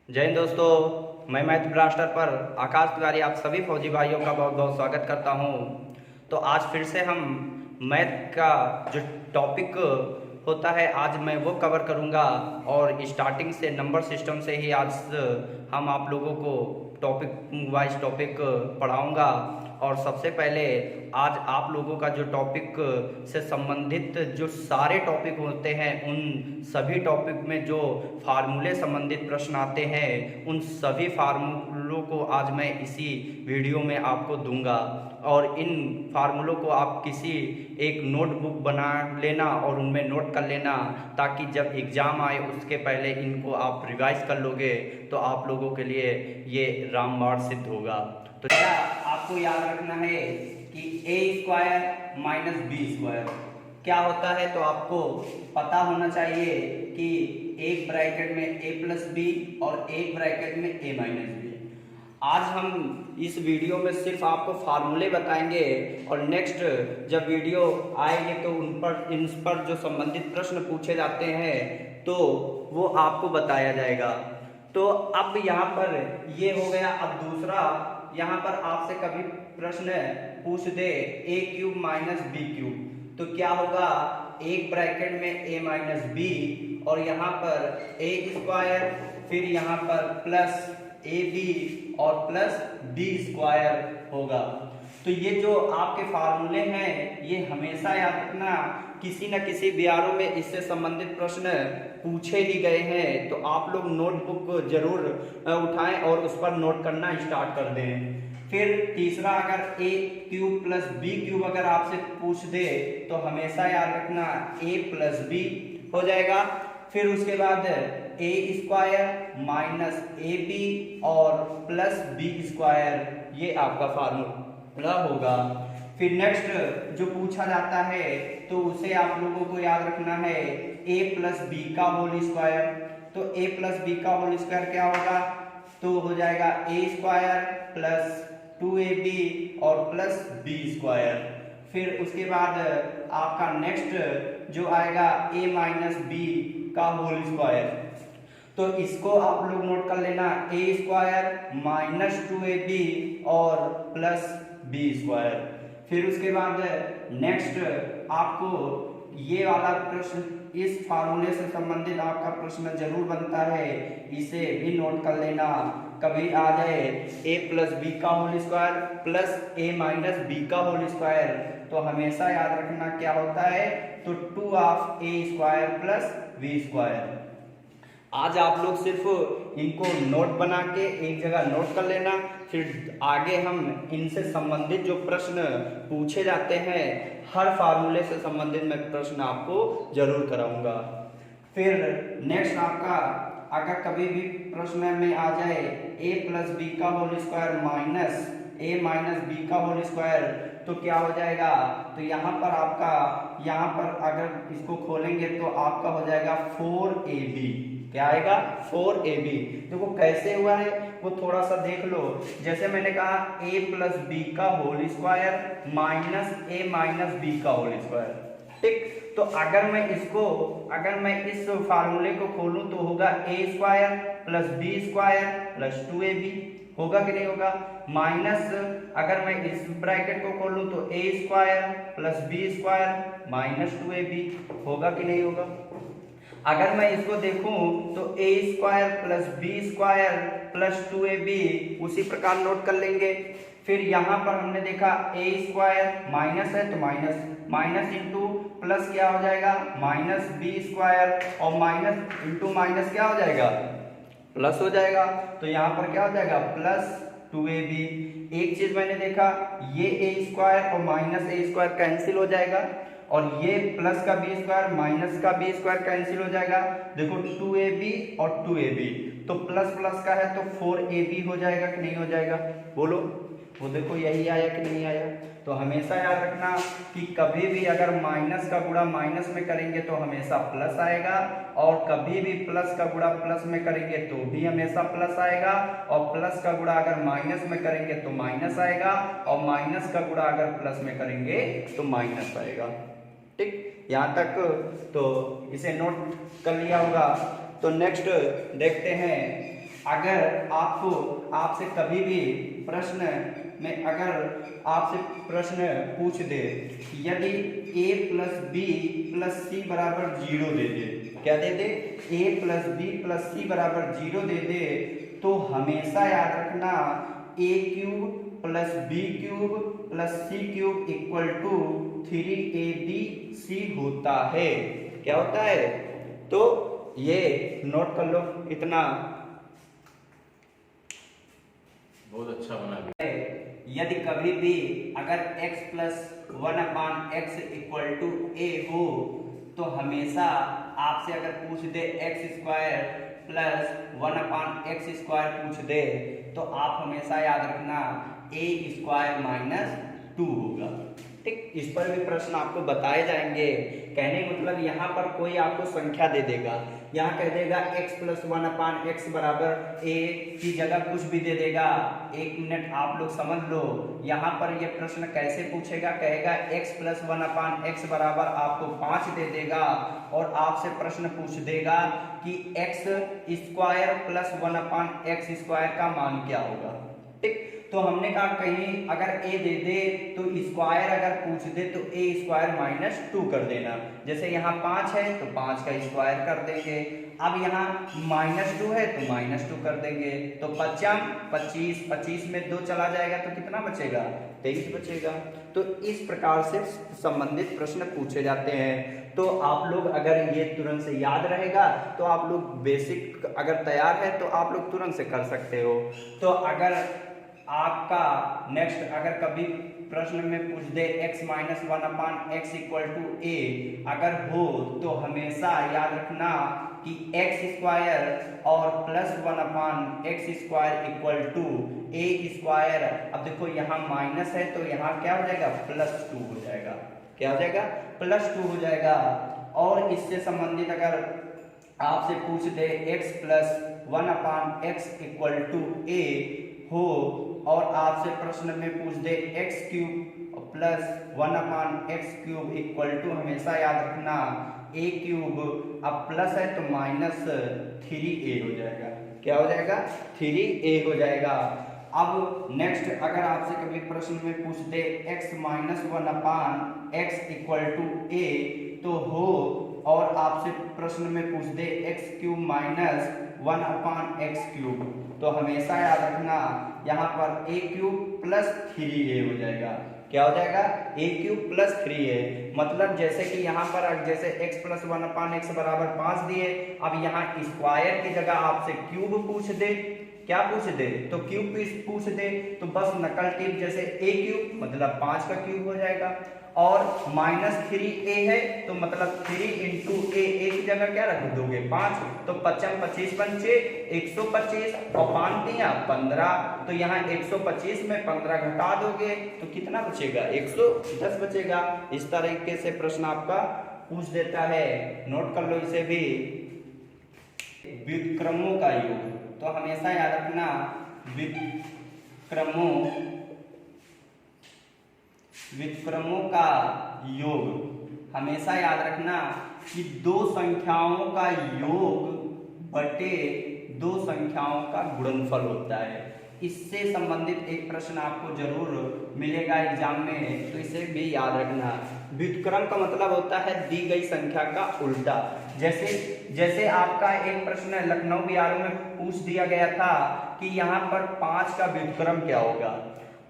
जय हिंद दोस्तों, मैं मैथ ब्लास्टर पर आकाश तिवारी आप सभी फौजी भाइयों का बहुत बहुत स्वागत करता हूं। तो आज फिर से हम मैथ का जो टॉपिक होता है आज मैं वो कवर करूंगा और स्टार्टिंग से नंबर सिस्टम से ही आज हम आप लोगों को टॉपिक वाइज टॉपिक पढ़ाऊंगा। और सबसे पहले आज आप लोगों का जो टॉपिक से संबंधित जो सारे टॉपिक होते हैं उन सभी टॉपिक में जो फार्मूले संबंधित प्रश्न आते हैं उन सभी फार्मूलों को आज मैं इसी वीडियो में आपको दूंगा। और इन फार्मूलों को आप किसी एक नोटबुक बना लेना और उनमें नोट कर लेना, ताकि जब एग्ज़ाम आए उसके पहले इनको आप रिवाइज कर लोगे तो आप लोगों के लिए ये रामबाण सिद्ध होगा। तो आपको याद रखना है कि ए स्क्वायर माइनस बी स्क्वायर क्या होता है, तो आपको पता होना चाहिए कि एक ब्रैकेट में ए प्लस बी और एक ब्रैकेट में ए माइनस बी। आज हम इस वीडियो में सिर्फ आपको फार्मूले बताएंगे और नेक्स्ट जब वीडियो आएंगे तो इन पर जो संबंधित प्रश्न पूछे जाते हैं तो वो आपको बताया जाएगा। तो अब यहाँ पर ये हो गया। अब दूसरा, यहाँ पर आपसे कभी प्रश्न पूछ दे ए क्यूब माइनस बी क्यूब, तो क्या होगा, एक ब्रैकेट में ए माइनस बी और यहाँ पर ए स्क्वायर, फिर यहाँ पर प्लस ए बी और प्लस बी स्क्वायर होगा। तो ये जो आपके फार्मूले हैं ये हमेशा याद रखना, किसी न किसी बीआरओ में इससे संबंधित प्रश्न पूछे ही गए हैं, तो आप लोग नोटबुक जरूर उठाएं और उस पर नोट करना स्टार्ट कर दें। फिर तीसरा, अगर ए क्यूब प्लस बी क्यूब अगर आपसे पूछ दे तो हमेशा याद रखना ए प्लस बी हो जाएगा। फिर उसके बाद ए स्क्वायर माइनस ए बी और प्लस बी स्क्वायर, ये आपका फार्मूला होगा। फिर नेक्स्ट जो पूछा जाता है तो उसे आप लोगों को याद रखना है ए प्लस बी का होल स्क्वायर। तो ए प्लस बी का होल स्क्वायर क्या होगा, तो हो जाएगा ए स्क्वायर प्लस 2ab और प्लस बी स्क्वायर। फिर उसके बाद आपका नेक्स्ट जो आएगा a माइनस बी का होल स्क्वायर, तो इसको आप लोग नोट कर लेना a स्क्वायर माइनस 2ab और प्लस बी स्क्वायर। फिर उसके बाद नेक्स्ट आपको ये वाला प्रश्न, इस फार्मूले से संबंधित आपका प्रश्न जरूर बनता है, इसे भी नोट कर लेना। कभी आ जाए a प्लस बी का whole square plus a minus B का होल स्क्वायर, तो हमेशा याद रखना क्या होता है, तो 2 of a square plus b square. आज आप लोग सिर्फ इनको नोट बना के एक जगह नोट कर लेना, फिर आगे हम इनसे संबंधित जो प्रश्न पूछे जाते हैं हर फार्मूले से संबंधित मैं प्रश्न आपको जरूर कराऊंगा। फिर नेक्स्ट आपका अगर कभी भी प्रश्न में आ जाए a प्लस बी का whole square minus a minus B का होल स्क्वायर, तो क्या हो जाएगा, तो यहाँ पर आपका, यहाँ पर अगर इसको खोलेंगे तो आपका हो जाएगा 4ab। क्या आएगा, 4ab। देखो कैसे हुआ है वो थोड़ा सा देख लो। जैसे मैंने कहा a प्लस बी का whole square minus a minus B का होल स्क्वायर, ठीक। तो अगर मैं इस फार्मूले को खोलूं तो होगा a square plus B square plus 2ab, होगा कि नहीं होगा। माइनस अगर मैं इस ब्रैकेट को खोलूं तो a square plus B square minus 2ab, होगा कि नहीं होगा। अगर मैं इसको देखूं तो a square plus B square plus 2ab उसी प्रकार नोट कर लेंगे। फिर यहाँ पर हमने देखा a स्क्वायर माइनस है तो माइनस, माइनस इंटू प्लस क्या हो जाएगा, माइनस बी स्क्वायर और माइनस इंटू माइनस क्या हो जाएगा, प्लस हो जाएगा। तो यहाँ पर क्या हो जाएगा, प्लस 2ab। एक चीज मैंने देखा, ये a स्क्वायर और माइनस a स्क्वायर कैंसिल हो जाएगा और ये प्लस का बी स्क्वायर माइनस का बी स्क्वायर कैंसिल हो जाएगा। देखो 2ab और 2ab, तो प्लस प्लस का है तो 4ab हो जाएगा कि नहीं हो जाएगा, बोलो। वो देखो यही आया कि नहीं आया। तो हमेशा याद रखना कि कभी भी अगर माइनस का गुणा माइनस में करेंगे तो हमेशा प्लस आएगा, और कभी भी प्लस का गुणा प्लस में करेंगे तो भी हमेशा प्लस आएगा, और प्लस का गुणा अगर माइनस में करेंगे तो माइनस आएगा, और माइनस का गुणा अगर प्लस में करेंगे तो माइनस आएगा, ठीक। यहाँ तक तो इसे नोट कर लिया होगा। तो नेक्स्ट देखते हैं अगर आपको आपसे कभी भी प्रश्न में अगर आपसे प्रश्न पूछ दे यदि a plus B plus C बराबर 0 दे दे, क्या दे दे, a plus B plus C बराबर 0 दे दे, तो हमेशा याद रखना a cube plus B cube plus C cube equal to 3abc होता है। क्या होता है? तो ये नोट कर लो, इतना बहुत अच्छा बना। यदि कभी भी अगर x plus 1/x equal to a हो तो हमेशा आपसे अगर पूछ दे x square plus 1/x square पूछ दे तो आप हमेशा याद रखना a स्क्वायर माइनस 2 होगा। ठीक, इस पर भी प्रश्न आपको बताए जाएंगे। कहने का मतलब यहाँ पर कोई आपको संख्या दे देगा, यहाँ कह देगा x प्लस 1/x बराबर a की जगह कुछ भी दे देगा। एक मिनट आप लोग समझ लो, यहाँ पर ये प्रश्न कैसे पूछेगा, कहेगा x प्लस 1/x बराबर आपको 5 दे देगा और आपसे प्रश्न पूछ देगा कि x square plus 1/x square का मान क्या होगा। ठीक, तो हमने कहा कहीं अगर a दे दे तो स्क्वायर अगर पूछ दे तो a स्क्वायर माइनस 2 कर देना। जैसे यहाँ 5 है तो 5 का स्क्वायर कर देंगे, अब यहाँ -2 है तो -2 कर देंगे, तो 25 25 में 2 चला जाएगा तो कितना बचेगा, 23 बचेगा। तो इस प्रकार से संबंधित प्रश्न पूछे जाते हैं। तो आप लोग अगर ये तुरंत से याद रहेगा तो आप लोग बेसिक अगर तैयार है तो आप लोग तुरंत से कर सकते हो। तो अगर आपका नेक्स्ट अगर कभी प्रश्न में पूछ दे x minus 1/x equal to a अगर हो तो हमेशा याद रखना कि x स्क्वायर और plus 1/x square equal to a square. अब देखो यहाँ माइनस है तो यहाँ क्या हो जाएगा, +2 हो जाएगा। क्या हो जाएगा, +2 हो जाएगा। और इससे संबंधित अगर आपसे पूछ दे x plus 1/x equal to a हो और आपसे प्रश्न में पूछ दे x cube plus 1/x cube equal to, हमेशा याद रखना a क्यूब, अब प्लस है तो -3a हो जाएगा। क्या हो जाएगा, 3a हो जाएगा। अब नेक्स्ट अगर आपसे कभी प्रश्न में पूछ दे x minus 1/x equal to a तो हो और आपसे प्रश्न में पूछ दे x cube minus 1/x cube तो हमेशा याद रखना यहाँ पर a क्यूब प्लस 3a हो जाएगा। क्या हो जाएगा, a क्यूब प्लस 3a। मतलब जैसे कि यहाँ पर जैसे x प्लस 1/x बराबर 5 दिए, अब यहाँ स्क्वायर की जगह आपसे क्यूब पूछ दे, क्या पूछ दे, तो क्यूब पूछ दे तो बस नकल टिप, जैसे a क्यूब मतलब 5 का क्यूब हो जाएगा और -3a है तो मतलब 3 इंटू a की जगह क्या रख दोगे, 5, तो 5 25 पंचे 125 और 5 दिया 15, तो यहाँ 125 में 15 घटा दोगे तो कितना बचेगा, 110 बचेगा। इस तरीके से प्रश्न आपका पूछ देता है, नोट कर लो इसे भी। व्युत्क्रमों का योग, तो हमेशा याद रखना व्युत्क्रमों का योग, हमेशा याद रखना कि दो संख्याओं का योग बटे दो संख्याओं का गुणनफल होता है। इससे संबंधित एक प्रश्न आपको जरूर मिलेगा एग्जाम में, तो इसे भी याद रखना। व्युत्क्रम का मतलब होता है दी गई संख्या का उल्टा। जैसे आपका एक प्रश्न लखनऊ बीआरओ में पूछ दिया गया था कि यहाँ पर 5 का व्युत्क्रम क्या होगा।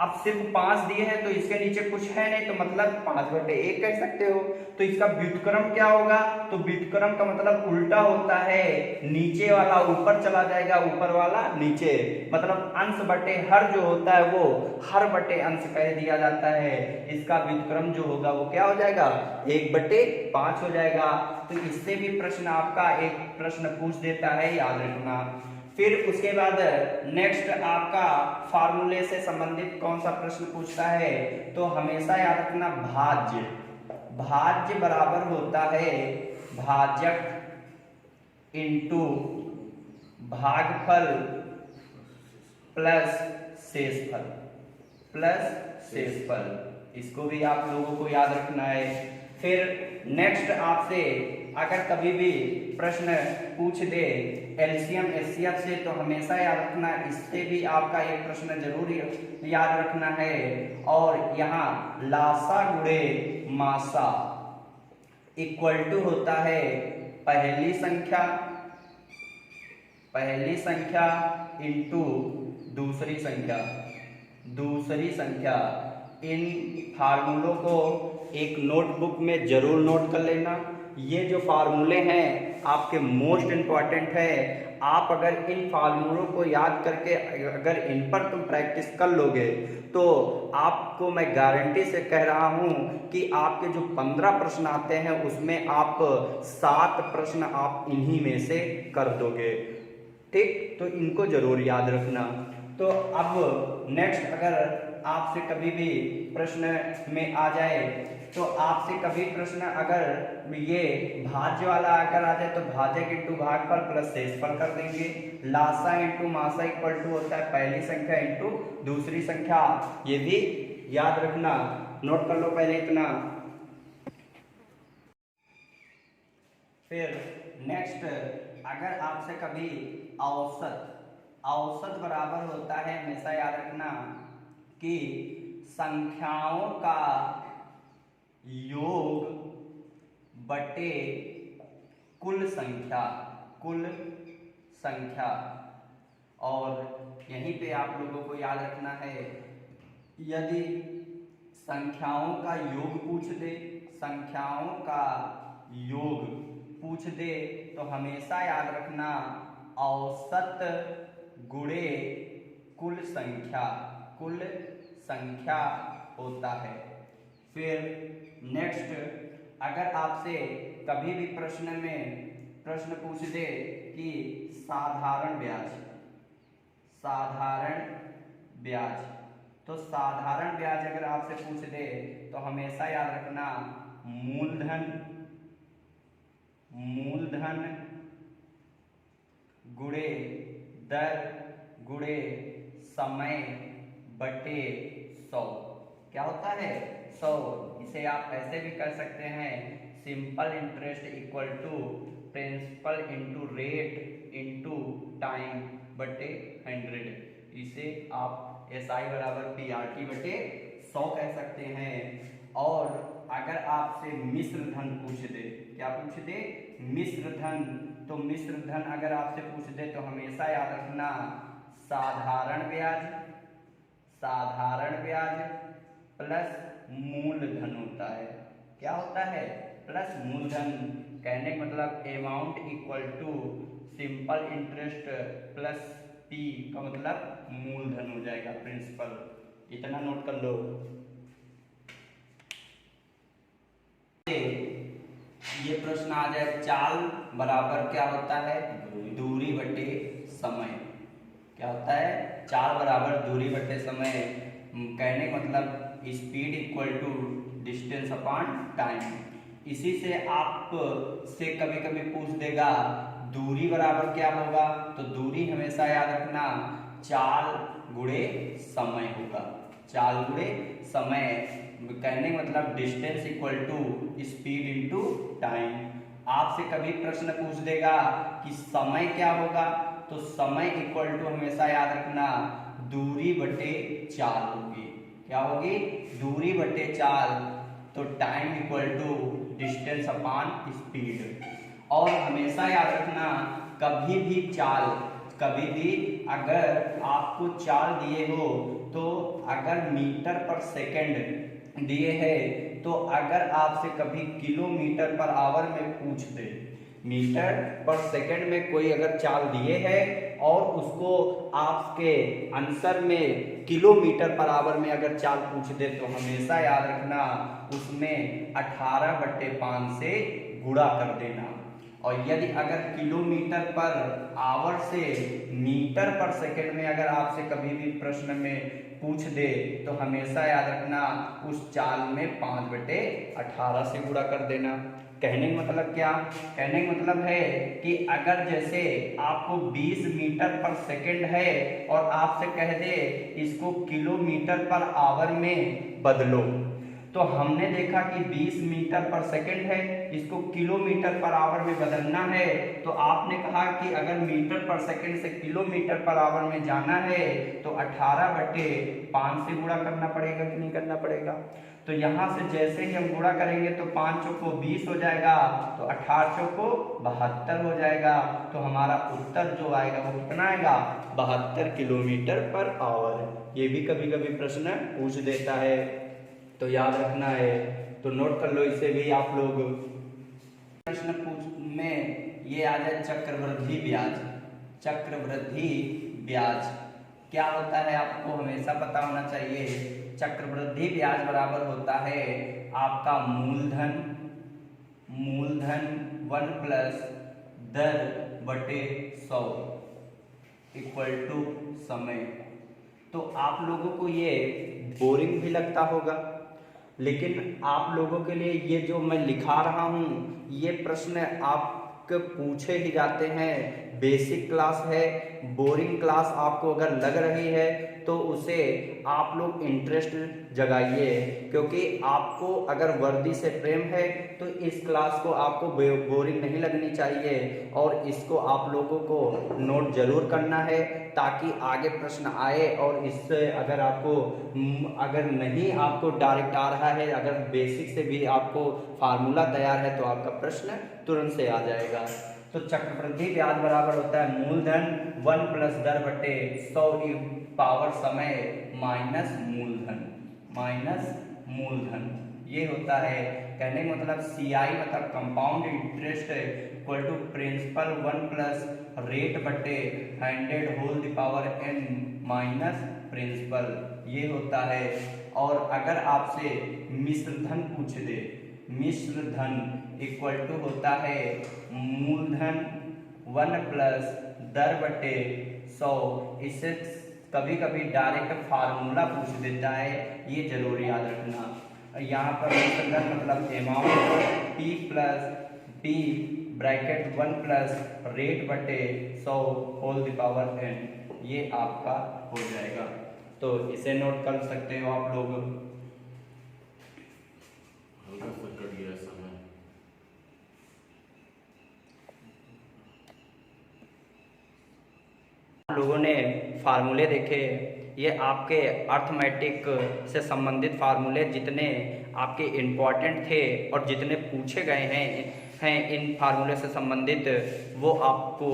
अब सिर्फ 5 दिए हैं तो इसके नीचे कुछ है नहीं, तो मतलब 5/1 कह सकते हो। तो इसका व्युत्क्रम क्या होगा, तो व्युत्क्रम का मतलब उल्टा होता है, नीचे वाला ऊपर चला जाएगा, ऊपर वाला नीचे, मतलब अंश बटे हर जो होता है वो हर बटे अंश कह दिया जाता है। इसका व्युत्क्रम जो होगा वो क्या हो जाएगा, 1/5 हो जाएगा। तो इससे भी प्रश्न आपका एक प्रश्न पूछ देता है, याद रखना। फिर उसके बाद नेक्स्ट आपका फार्मूले से संबंधित कौन सा प्रश्न पूछता है, तो हमेशा याद रखना भाज्य बराबर होता है भाजक इंटू भागफल प्लस शेषफल। इसको भी आप लोगों को याद रखना है। फिर नेक्स्ट आपसे अगर कभी भी प्रश्न पूछ दे एलसीएम एचसीएफ से, तो हमेशा याद रखना इससे भी आपका एक प्रश्न जरूर याद रखना है। और यहाँ लासा गुणे मासा इक्वल टू होता है पहली संख्या इंटू दूसरी संख्या। इन फार्मूलों को एक नोटबुक में जरूर नोट कर लेना। ये जो फार्मूले हैं आपके मोस्ट इम्पॉर्टेंट है। आप अगर इन फार्मूलों को याद करके अगर इन पर तुम प्रैक्टिस कर लोगे तो आपको मैं गारंटी से कह रहा हूं कि आपके जो 15 प्रश्न आते हैं उसमें आप 7 प्रश्न आप इन्हीं में से कर दोगे। ठीक, तो इनको जरूर याद रखना। तो अब नेक्स्ट अगर आपसे कभी भी प्रश्न में आ जाए, तो आपसे कभी प्रश्न अगर ये भाज्य वाला अगर आ जाए तो भाजक इंटू भागफल प्लस शेषफल कर देंगे। लासा इंटू मासा इक्वल टू होता है पहली संख्या इंटू दूसरी संख्या। ये भी याद रखना, नोट कर लो पहले इतना। फिर नेक्स्ट अगर आपसे कभी औसत बराबर होता है, हमेशा याद रखना कि संख्याओं का योग बटे कुल संख्या। और यहीं पे आप लोगों को याद रखना है, यदि संख्याओं का योग पूछ दे तो हमेशा याद रखना औसत गुणे कुल संख्या होता है। फिर नेक्स्ट अगर आपसे कभी भी प्रश्न पूछ दे कि साधारण ब्याज, तो साधारण ब्याज अगर आपसे पूछ दे तो हमेशा याद रखना मूलधन गुणे दर गुणे समय बटे 100। क्या होता है? 100। इसे आप ऐसे भी कर सकते हैं, simple interest equal to principal into rate into time बटे 100। इसे आप एसआई बराबर पीआरटी बटे 100 कह सकते हैं। और अगर आपसे मिश्र धन पूछ दे, क्या पूछ दे? मिश्र धन। तो मिश्र धन अगर आपसे पूछ दे तो हमेशा याद रखना साधारण ब्याज प्लस मूलधन होता है। क्या होता है? प्लस मूलधन। कहने का मतलब amount equal to simple interest plus p का मतलब मूलधन हो जाएगा, प्रिंसिपल। इतना नोट कर लो। ये प्रश्न आ जाए, चाल बराबर क्या होता है? दूरी बटे समय। क्या होता है? चाल बराबर दूरी बटे समय। कहने का मतलब speed equal to distance upon time. इसी से आप से कभी कभी पूछ देगा दूरी बराबर क्या होगा, तो दूरी हमेशा याद रखना चाल गुणे समय होगा। चाल गुणे समय। कहने का मतलब distance equal to speed into time. आपसे कभी प्रश्न पूछ देगा कि समय क्या होगा, तो समय इक्वल टू हमेशा याद रखना दूरी बटे चाल होगी। क्या होगी? दूरी बटे चाल। तो time equal to distance upon speed. और हमेशा याद रखना कभी भी अगर आपको चाल दिए हो, तो अगर मीटर पर सेकंड दिए है, तो अगर आपसे कभी किलोमीटर पर आवर में पूछ दे, मीटर पर सेकंड में कोई अगर चाल दिए है और उसको आपके आंसर में किलोमीटर पर आवर में अगर चाल पूछ दे, तो हमेशा याद रखना उसमें 18/5 से गुणा कर देना। और यदि अगर किलोमीटर पर आवर से मीटर पर सेकंड में अगर आपसे कभी भी प्रश्न में पूछ दे, तो हमेशा याद रखना उस चाल में 5/18 से गुणा कर देना। कहने का मतलब क्या? कहने का मतलब है कि अगर जैसे आपको 20 मीटर पर सेकंड है और आपसे कह दे इसको किलोमीटर पर आवर में बदलो, तो हमने देखा कि 20 मीटर पर सेकंड है, इसको किलोमीटर पर आवर में बदलना है। तो आपने कहा कि अगर मीटर पर सेकंड से किलोमीटर पर आवर में जाना है तो 18/5 से गुणा करना पड़ेगा कि नहीं करना पड़ेगा। तो यहाँ से जैसे ही हम गुणा करेंगे तो 5 चौको 20 हो जाएगा, तो 18 चौको 72 हो जाएगा। तो हमारा उत्तर जो आएगा वो कितना आएगा, 72 किलोमीटर पर आवर। ये भी कभी कभी प्रश्न पूछ देता है, तो याद रखना है, तो नोट कर लो इसे भी आप लोग। प्रश्न में ये आ जाए चक्रवृद्धि ब्याज। चक्रवृद्धि ब्याज क्या होता है आपको हमेशा पता होना चाहिए। चक्रवृद्धि ब्याज बराबर होता है आपका मूलधन 1 प्लस दर बटे 100 इक्वल टू समय। तो आप लोगों को ये बोरिंग भी लगता होगा, लेकिन आप लोगों के लिए ये जो मैं लिखा रहा हूँ ये प्रश्न आपके पूछे ही जाते हैं। बेसिक क्लास है, बोरिंग क्लास आपको अगर लग रही है तो उसे आप लोग इंटरेस्ट जगाइए, क्योंकि आपको अगर वर्दी से प्रेम है तो इस क्लास को आपको बोरिंग नहीं लगनी चाहिए और इसको आप लोगों को नोट जरूर करना है ताकि आगे प्रश्न आए। और इससे अगर आपको अगर नहीं आपको डायरेक्ट आ रहा है, अगर बेसिक से भी आपको फार्मूला तैयार है तो आपका प्रश्न तुरंत से आ जाएगा। तो चक्रवृद्धि ब्याज बराबर होता है मूलधन 1 प्लस दर बटे 100 की पावर समय माइनस मूलधन। ये होता है कहने का मतलब CI मतलब compound interest equal to principal 1 plus rate बटे 100 whole the power n minus principal, ये होता है। और अगर आपसे मिश्रधन पूछ दे, मिश्रधन इक्वल टू होता है मूलधन 1 प्लस दर बटे 100। इससे कभी कभी डायरेक्ट फार्मूला पूछ देता है, ये जरूर याद रखना। यहाँ पर मिश्रधन मतलब amount P plus P bracket 1 plus rate बटे 100 होल द पावर n, ये आपका हो जाएगा। तो इसे नोट कर सकते हो आप लोग। हल्का सा कट गया समय। लोगों ने फार्मूले देखे, ये आपके अर्थमेटिक से संबंधित फार्मूले जितने आपके इम्पॉर्टेंट थे और जितने पूछे गए हैं इन फार्मूले से संबंधित वो आपको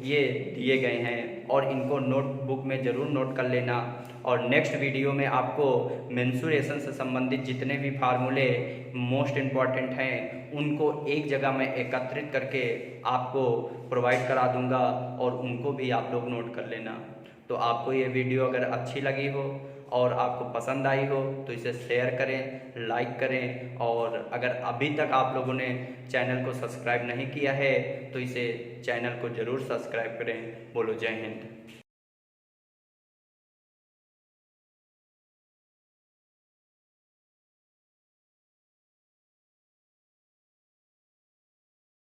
ये दिए गए हैं और इनको नोटबुक में ज़रूर नोट कर लेना। और नेक्स्ट वीडियो में आपको मेंसुरेशन से संबंधित जितने भी फार्मूले मोस्ट इम्पॉर्टेंट हैं उनको एक जगह में एकत्रित करके आपको प्रोवाइड करा दूंगा और उनको भी आप लोग नोट कर लेना। तो आपको ये वीडियो अगर अच्छी लगी हो और आपको पसंद आई हो तो इसे शेयर करें, लाइक करें, और अगर अभी तक आप लोगों ने चैनल को सब्सक्राइब नहीं किया है तो इसे चैनल को ज़रूर सब्सक्राइब करें। बोलो जय हिंद।